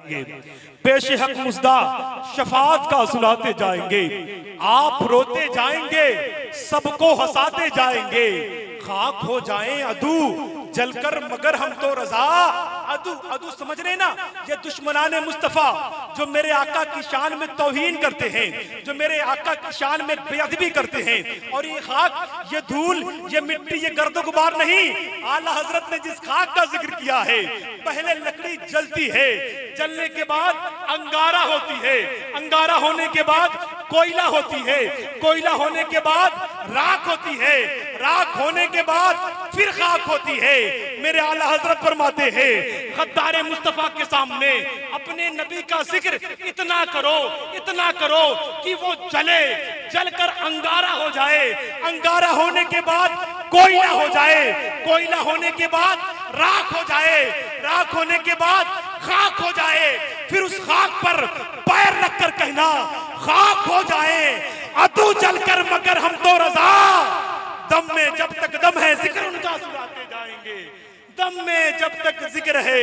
पेश हक मुस्दा शफात का सुनाते जाएंगे, आप रोते जाएंगे सबको हंसाते जाएंगे, खाक हो जाएं अदू जलकर मगर हम तो रजा। अदू अदू समझ रहे ना, ये दुश्मनाने मुस्तफा जो मेरे आका की शान में तौहीन करते हैं, जो मेरे आका की शान में बेअदबी करते हैं। और ये खाक, ये धूल, ये मिट्टी, ये गर्दो गुबार नहीं, आला हजरत ने जिस खाक का जिक्र किया है, पहले लकड़ी जलती है, जलने के बाद अंगारा होती है, अंगारा होने के बाद कोयला होती है, कोयला होने के बाद राख होती है, राख होने के बाद फिर खाक होती है। मेरे आला हजरत फरमाते हैं, गद्दारे मुस्तफा के सामने अपने नबी का जिक्र इतना करो कि वो जले, जलकर अंगारा हो जाए, अंगारा होने के बाद कोयला हो जाए, कोयला होने के बाद राख हो जाए, राख होने के बाद खाक हो जाए, फिर उस खाक पर पैर रखकर कहना, खाक हो जाए अदू जलकर मगर हम तो रजा। दम में जब तक दम है जिक्र उनका सुनाते जाएंगे, दम में जब तक जिक्र है,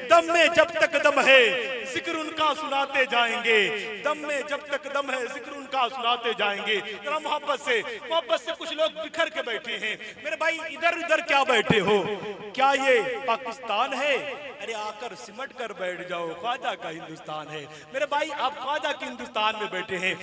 दम में जब तक दम है जिक्र उनका सुनाते जाएंगे, दम में जब तक दम है जिक्र उनका सुनाते जाएंगे। जरा मोहब्बत से कुछ लोग बिखर के बैठे हैं। मेरे भाई इधर उधर क्या बैठे हो, क्या ये पाकिस्तान है? अरे आकर सिमट कर बैठ जाओ, ख्वाजा का हिंदुस्तान है। मेरे भाई आप ख्वाजा के हिंदुस्तान में बैठे हैं,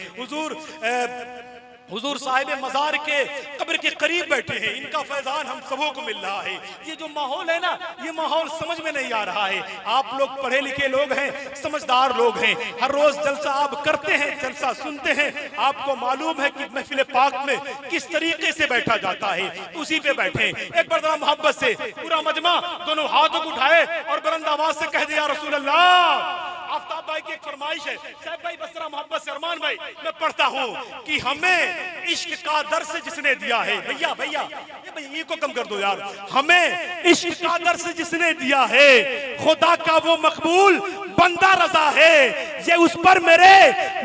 हुजूर साहिब मजार के कब्र के करीब बैठे हैं, इनका फैजान हम सबों को मिल रहा है। ये जो माहौल है ना, ये माहौल समझ में नहीं आ रहा है। आप लोग पढ़े लिखे लोग हैं, समझदार लोग हैं, हर रोज जलसा आप करते हैं, जलसा सुनते हैं, आपको मालूम है कि महफिल पाक में किस तरीके से बैठा जाता है, उसी पे बैठे। एक बार जरा मोहब्बत से पूरा मजमा दोनों हाथों को उठाए और बुलंद आवाज से कह दिया, रसूल अल्लाह। आफ्ताब भाई की एक फरमाइश है, साहब भाई बस जरा मोहब्बत से, अरमान भाई मैं पढ़ता हूँ कि हमें इश्क का दर्स जिसने दिया है, भैया भैया ये को कम कर दो यार, हमें इश्क का दर्स जिसने दिया है, खुदा का वो मकबूल बंदा रजा है, ये उस पर मेरे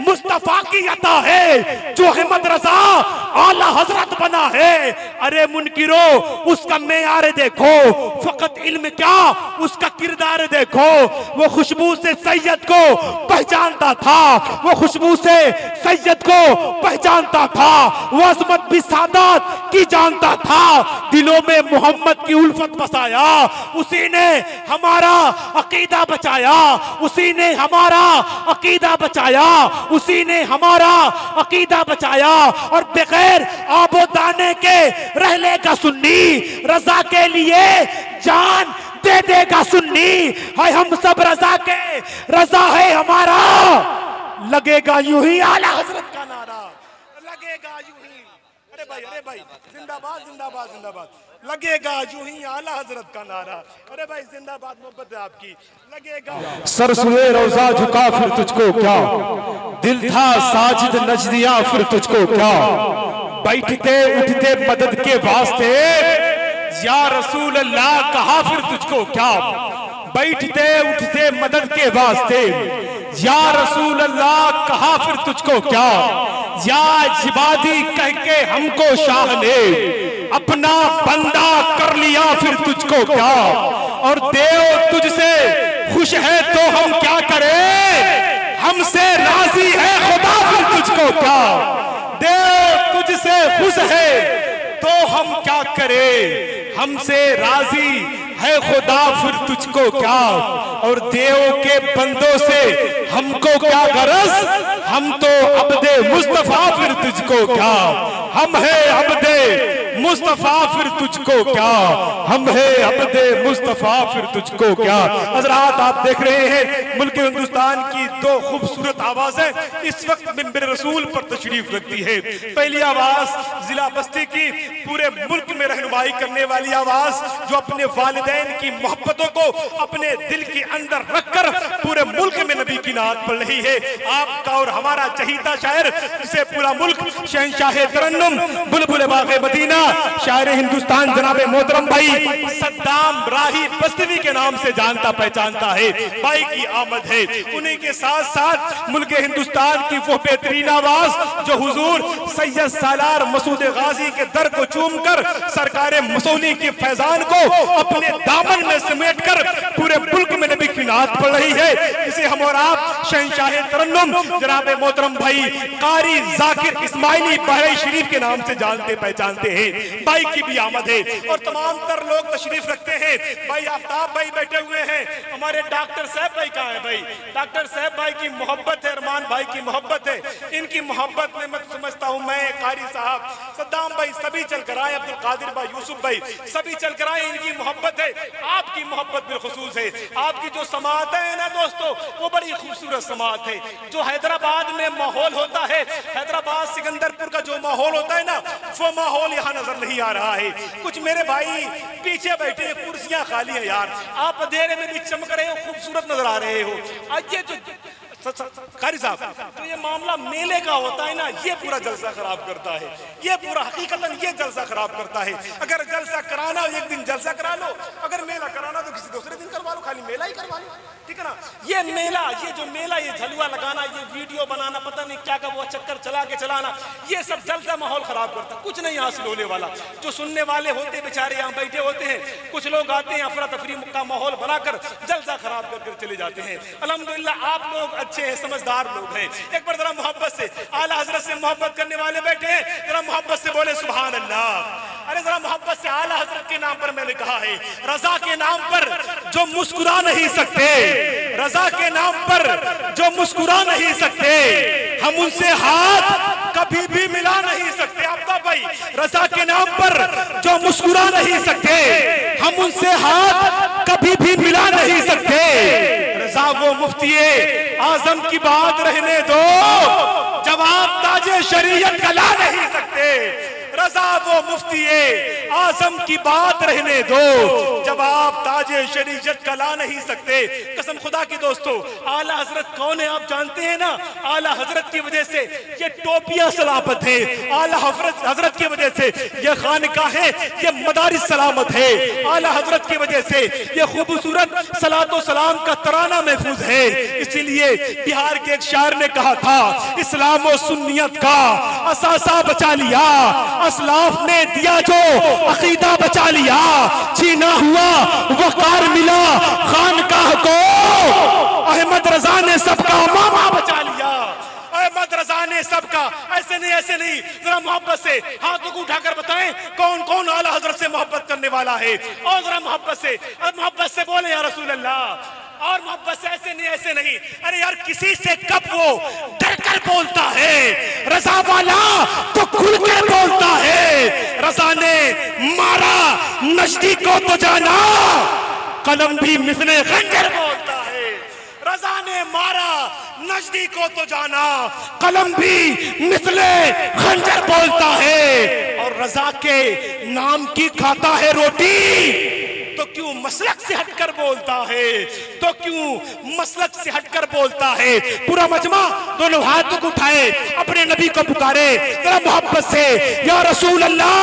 मुस्तफा की अता है, जो अहमद रजा आला हजरत बना है। अरे मुनकिरो उसका मेयार देखो, फकत इल्म क्या उसका किरदार देखो। वो खुशबू से सैयद को पहचानता था, वो खुशबू से सैयद को पहचानता था, वो अजमत भी सादात की जानता था, दिलों में मोहम्मद की उल्फत बसाया, उसी ने हमारा अकीदा बचाया, उसी ने हमारा अकीदा बचाया, उसी ने हमारा अकीदा बचाया। और बगैर आबो दाने के रह लेगा सुन्नी, रजा के लिए जान दे देगा सुन्नी। है हम सब रजा के, रजा है हमारा, लगेगा यूं ही आला हजरत का नारा, लगेगा यूं ही। अरे भाई जिंदाबाद जिंदाबाद जिंदाबाद, लगेगा यूं ही आला हजरत का नारा। अरे भाई जिंदाबाद, मोहब्बत है आपकी, लगेगा। सरसुए रोजा झुका फिर तुझको क्या, दिल था साजिद नजदिया फिर तुझको क्या, बैठते उठते मदद के वास्ते या रसूल अल्लाह कहा फिर तुझको क्या, बैठते उठते मदद के वास्ते या रसूल अल्लाह कहा फिर तुझको क्या, या जिबादी कह के हमको शाह ने अपना बंदा कर लिया फिर तुझको क्या, और देव तुझसे खुश है तो हम क्या करें, हमसे राजी है खुदा फिर तुझको क्या, देव तुझसे खुश है तो हम क्या करें, हमसे राजी है खुदा फिर तुझको क्या, और देव के बंदों से हमको क्या गरज, हम तो अब्दे मुस्तफा फिर तुझको क्या, हम है अब्दे मुस्तफा फिर तुझको क्या, हम है अब्दे मुस्तफा फिर तुझको क्या। हजरात आप देख रहे हैं मुल्क हिंदुस्तान की दो खूबसूरत आवाजें इस वक्त मिंबर रसूल पर तशरीफ रखती है। पहली आवाज जिला बस्ती की पूरे मुल्क में रहनुमाई करने वाली आवाज, जो अपने वालिदैन की मोहब्बतों को अपने दिल के अंदर रखकर पूरे मुल्क में नबी की नात पढ़ रही है। आपका और हमारा चहीता शायर, जिसे पूरा मुल्क शहंशाह तरन्नुम बुलबुल बाग़े मदीना शायर हिंदुस्तान जनाबे मोहतरम भाई सद्दाम राही बस्तवी के नाम से जानता पहचानता है, भाई की आमद है। उन्हीं के साथ साथ मुल्क हिंदुस्तान की वो बेहतरीन आवाज जो हुजूर सैयद सालार मसूद गाजी के दर को चूमकर सरकार मसौली के फैजान को अपने दामन में समेटकर पूरे मुल्क में नबी की नात पढ़ रही है जिसे हम और आप शहंशाह तरन्नुम जनाब मोहतरम भाई कारी जाकिर इस्माइली बहरे शरीफ के नाम से जानते पहचानते हैं। भाई की भी आमद है और तमाम तर लोग तशरीफ रखते हैं। भाई आफ्ताब भाई बैठे हुए हैं, हमारे डॉक्टर साहब भाई कहाँ है? भाई डॉक्टर साहब भाई की मोहब्बत है, अरमान भाई की मोहब्बत है, इनकी मोहब्बत में मैं समझता हूँ मैं, कारी साहब, सद्दाम भाई सभी चल कर आए, अब्दुल कादिर भाई, यूसुफ भाई सभी चल कर आए, इनकी मोहब्बत है, आपकी मोहब्बत बिलखुसूस है। आपकी जो समात है ना दोस्तों, वो बड़ी खूबसूरत समात है। जो हैदराबाद में माहौल होता है, हैदराबाद सिकंदरपुर का जो माहौल होता है ना, वो माहौल यहाँ नजर नहीं आ रहा है। कुछ मेरे भाई पीछे बैठे हैं, कुर्सियां खाली है यार, आप अंधेरे में भी चमक रहे हो, खूबसूरत नजर आ रहे हो। आज ये जो कारी साहब, तो ये मामला मेले का होता है ना, ये पूरा जलसा खराब करता है, ये पूरा हकीकतन ये जलसा खराब करता है। अगर जलसा कराना एक दिन जलसा करा लो, अगर मेला कराना तो किसी दूसरे दिन करवा लो, खाली मेला ही करवा लो, ठीक है ना। ये मेला, ये जो मेला, ये झलुआ लगाना, ये वीडियो बनाना, पता नहीं क्या का वो चक्कर चला के चलाना, ये सब जलसा माहौल खराब करता है, कुछ नहीं हासिल होने वाला। जो सुनने वाले होते बेचारे यहाँ बैठे होते हैं, कुछ लोग आते हैं अफरा तफरी का माहौल बनाकर जलसा खराब कर चले जाते हैं। अल्हम्दुलिल्लाह आप लोग अच्छे हैं, समझदार लोग हैं। एक बार जरा मोहब्बत से, आला हजरत से मोहब्बत करने वाले बैठे हैं, जरा मोहब्बत से बोले सुभान अल्लाह। अरे जरा मोहब्बत से, आला हजरत के नाम पर मैंने कहा है, रजा के नाम पर जो मुस्कुरा नहीं सकते, रजा के नाम पर जो मुस्कुरा नहीं सकते, हम उनसे हाथ कभी भी मिला नहीं सकते। आपका भाई, रजा के नाम पर जो मुस्कुरा नहीं सकते, हम उनसे हाथ कभी भी मिला नहीं सकते। रजा वो मुफ्ती आजम की बात रहने दो, जवाब ताजे शरीयत का ला नहीं सकते। रजा वो मुफ्ती आजम की बात रहने दो, जब आप ताजे शरीयत का ला नहीं सकते। कसम खुदा की दोस्तों, आला हजरत कौन है आप जानते हैं ना? आला हजरत की वजह से ये टोपियां सलामत है, आला हजरत की वजह से ये खानकाहें, ये मदारिस सलामत है, आला हजरत की वजह से ये खूबसूरत सलातो सलाम का तराना महफूज है। इसीलिए बिहार के एक शायर ने कहा था, इस्लाम और सुन्नियत का असासा बचा लिया, असलाफ ने दिया जो अकीदा बचा लिया, छीना हुआ वकार मिला खानकाह को, अहमद रजा ने सबका मामा बचा लिया, अहमद रजा ने सबका। ऐसे नहीं, ऐसे नहीं, जरा मोहब्बत से हाथों को उठाकर बताएं कौन कौन आला हजरत से मोहब्बत करने वाला है, और जरा मोहब्बत से बोले या रसूल अल्लाह। और मोहब्बत से, ऐसे नहीं, ऐसे नहीं। अरे यार, किसी से कब वो डरकर बोलता है, रजा वाला तो खुलकर बोलता है। रजा ने मारा नजदीक को तो जाना, कलम भी मिसले खंजर बोलता है। रजा ने मारा नजदीक को तो जाना, कलम भी मिसले खंजर बोलता है। और रजा के नाम की खाता है रोटी, तो क्यों मसलक से हटकर बोलता है, तो क्यों मसलक से हटकर बोलता है। पूरा मजमा दोनों हाथों को उठाए, अपने नबी को पुकारे जरा मोहब्बत से, या रसूल अल्लाह,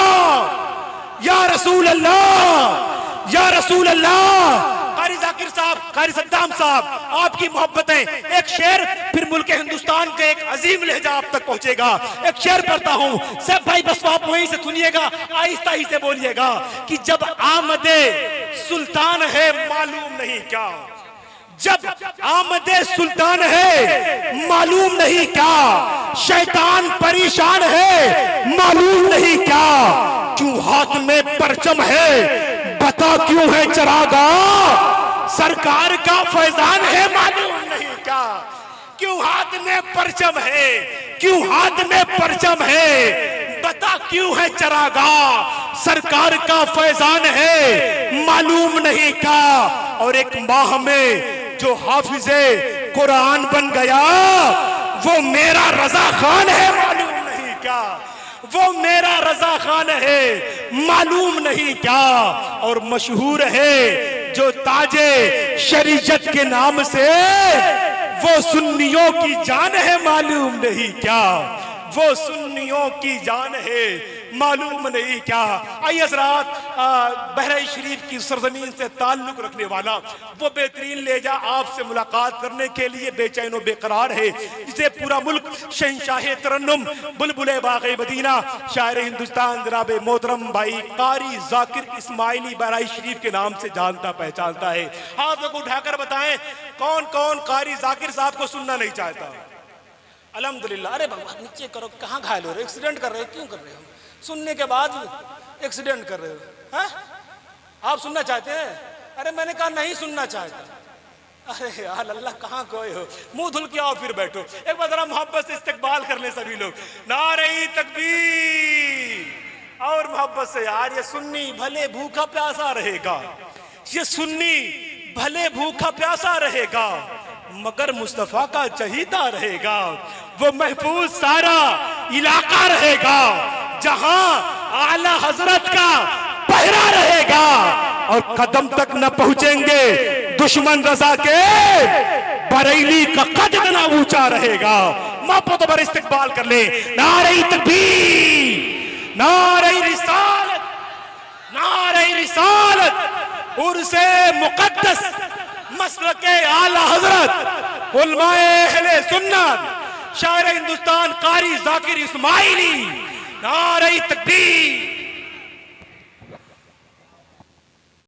या रसूल अल्लाह, या रसूल अल्लाह। कारी जाकिर साहब, कारी सद्दाम साहब, आपकी मोहब्बतें, एक शेर फिर मुल्क हिंदुस्तान का एक अजीम लहजा आप तक पहुंचेगा। एक शेर पढ़ता हूं, सब भाई बस आप वहीं से सुनिएगा, आहिस्ता ही से बोलिएगा कि जब आमदे सुल्तान है मालूम नहीं क्या, जब आमदे सुल्तान है मालूम नहीं क्या, शैतान परेशान है मालूम नहीं क्या, क्यों हाथ में परचम है बता क्यों है चरागा, सरकार का फैजान है मालूम नहीं क्या, क्यों हाथ में परचम है, क्यों हाथ में परचम है बता क्यों है चरागा, सरकार का फैजान है मालूम नहीं क्या। और एक माह में जो हाफिजे कुरान बन गया, वो मेरा रजा खान है मालूम नहीं क्या, वो मेरा रजा खान है मालूम नहीं क्या। और मशहूर है जो ताजे शरीयत के नाम से, वो सुन्नियों की जान है मालूम नहीं क्या, वो सुन्नियों की जान है मालूम नहीं क्या। आइए हज़रात, बहराइच शरीफ की सरजमीन से ताल्लुक रखने वाला वो बेहतरीन लेजा आपसे मुलाकात करने के लिए बेचैन व बेकरार है, जिसे पूरा मुल्क शहंशाह तरन्नुम बुलबुले बाग़े मदीना शायर हिंदुस्तान जनाब मोहतरम भाई कारी जाकिर इस्माइली बहराइच शरीफ के नाम से जानता पहचानता है। हाथ को उठाकर बताएं कौन कौन कारी जाकिर साहब को सुनना नहीं चाहता। अल्हम्दुलिल्लाह। अरे भगवान नीचे करो, कहाँ घायल हो रहे हो, एक्सीडेंट कर रहे हो, क्यों कर रहे हो? सुनने के बाद एक्सीडेंट कर रहे हो, हैं? आप सुनना चाहते हैं? अरे मैंने कहा नहीं सुनना चाहता। अरे यार अल्लाह कहाँ खोए हो, मुंह धुल के आओ फिर बैठो। एक बार जरा मोहब्बत से इस्तकबाल कर ले सभी लोग। नारे तकबीर और मोहब्बत से। यार ये सुन्नी भले भूखा प्यासा रहेगा, ये सुन्नी भले भूखा प्यासा रहेगा, मगर मुस्तफा का चहीता रहेगा। वो महफूज सारा इलाका रहेगा जहां आला हजरत का पहरा रहेगा, और कदम तक न पहुंचेंगे दुश्मन रजा के, बरेली का कद इतना ऊंचा रहेगा। मोहब्बत पर इस्तकबाल कर ले। नारे तकबीर, नारे रिसालत, नारे रिसालत, उर्से मुकद्दस मसलके आला हजरत उलमाए अहले सुन्नत शायर हिंदुस्तान कारी जाकिर इस्माइली। नारे तकबीर।